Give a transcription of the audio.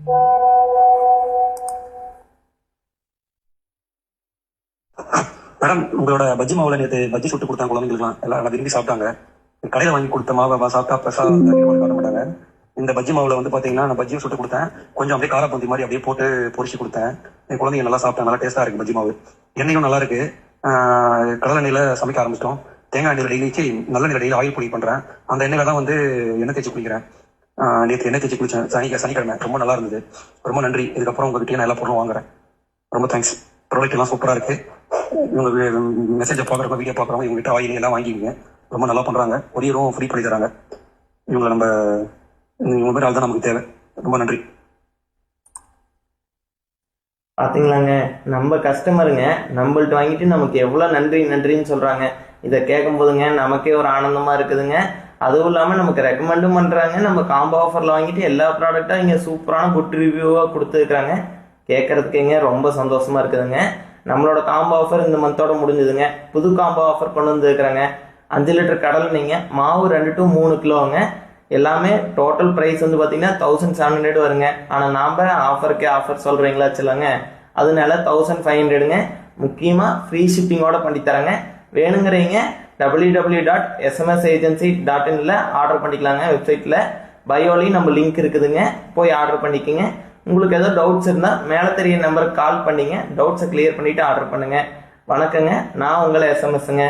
Madam, உங்களோட பஜ்ஜி மாவுல நேற்று பஜ்ஜி சுட்டு கொடுத்தாங்க குழந்தைங்களுக்குலாம், எல்லாம் நல்லா விரும்பி சாப்பிட்டாங்க. கடையில் வாங்கி கொடுத்த மாவை சாப்பிட்டா பெருசா காட்ட மாட்டாங்க. இந்த பஜ்ஜி மாவுல வந்து பாத்தீங்கன்னா நான் பஜ்ஜியும் சுட்டு கொடுத்தேன், கொஞ்சம் அப்படியே காரப்பந்தி மாதிரி அப்படியே போட்டு பொரிச்சு கொடுத்தேன். என் குழந்தைங்க நல்லா சாப்பிட்டாங்க, நல்லா டேஸ்டா இருக்கு பஜ்ஜி மாவு. எண்ணெயும் நல்லா இருக்கு. கடலை எண்ணெயில சமைக்க ஆரம்பிச்சிட்டோம். தேங்காய் எண்ணெயில் டெய்லி நல்ல எண்ணெயில் டெய்லி ஆயில் பொடி பண்றேன். அந்த எண்ணெயில தான் வந்து எண்ணெய் தேய்ச்சி குளிக்கிறேன். நேற்று எண்ணெய் தேய்ச்சி குளிச்சேன் சனிக்கிழமை, ரொம்ப நல்லா இருந்தது. ரொம்ப நன்றி. இதுக்கப்புறம் உங்ககிட்டயே நான் எல்லா பொருளும் வாங்குறேன். ரொம்ப தேங்க்ஸ். ப்ராடக்ட் எல்லாம் சூப்பரா இருக்கு. இவங்க மெசேஜை பாக்குறவங்க, வீடியோ பாக்குறவங்க இவங்ககிட்ட ஆயில் எல்லாம் வாங்கிக்கிங்க. ரொம்ப நல்லா பண்றாங்க. கொரியரும் ஃப்ரீ பண்ணி தராங்க. இவங்களை இவங்க பேர் ஆள் தான் நமக்கு தேவை. ரொம்ப நன்றி. பார்த்தீங்களாங்க, நம்ம கஸ்டமருங்க நம்மள்ட்ட வாங்கிட்டு நமக்கு எவ்வளோ நன்றின்னு சொல்கிறாங்க. இதை கேட்கும் போதுங்க நமக்கே ஒரு ஆனந்தமாக இருக்குதுங்க. அதுவும் இல்லாமல் நமக்கு ரெக்கமெண்டும் பண்ணுறாங்க. நம்ம காம்போ ஆஃபரில் வாங்கிட்டு எல்லா ப்ராடக்டாக இங்கே சூப்பரான குட் ரிவ்யூவாக கொடுத்துருக்குறாங்க. கேட்குறதுக்குங்க ரொம்ப சந்தோஷமாக இருக்குதுங்க. நம்மளோட காம்போ ஆஃபர் இந்த மந்தோட முடிஞ்சுதுங்க. புது காம்போ ஆஃபர் கொண்டு வந்துருக்குறாங்க. 5 லிட்டர் கடலை நீங்கள் மாவு 2 to 3 கிலோங்க. எல்லாமே டோட்டல் ப்ரைஸ் வந்து பார்த்தீங்கன்னா 1700 வருங்க. ஆனால் நாம் ஆஃபர் சொல்கிறீங்களா வச்சுலாங்க, அதனால 1500ங்க. முக்கியமாக ஃப்ரீ ஷிப்பிங்கோட பண்ணித்தராங்க. வேணுங்கிறீங்க www.smsagency.inல ஆர்டர் பண்ணிக்கலாங்க. வெப்சைட்டில் பயோலையும் நம்ம லிங்க் இருக்குதுங்க, போய் ஆர்டர் பண்ணிக்கோங்க. உங்களுக்கு ஏதோ டவுட்ஸ் இருந்தால் மேலே தெரிய நம்பருக்கு கால் பண்ணிங்க, டவுட்ஸை கிளியர் பண்ணிவிட்டு ஆர்டர் பண்ணுங்கள். வணக்கங்க, நான் உங்களை எஸ்எம்எஸ்ங்க.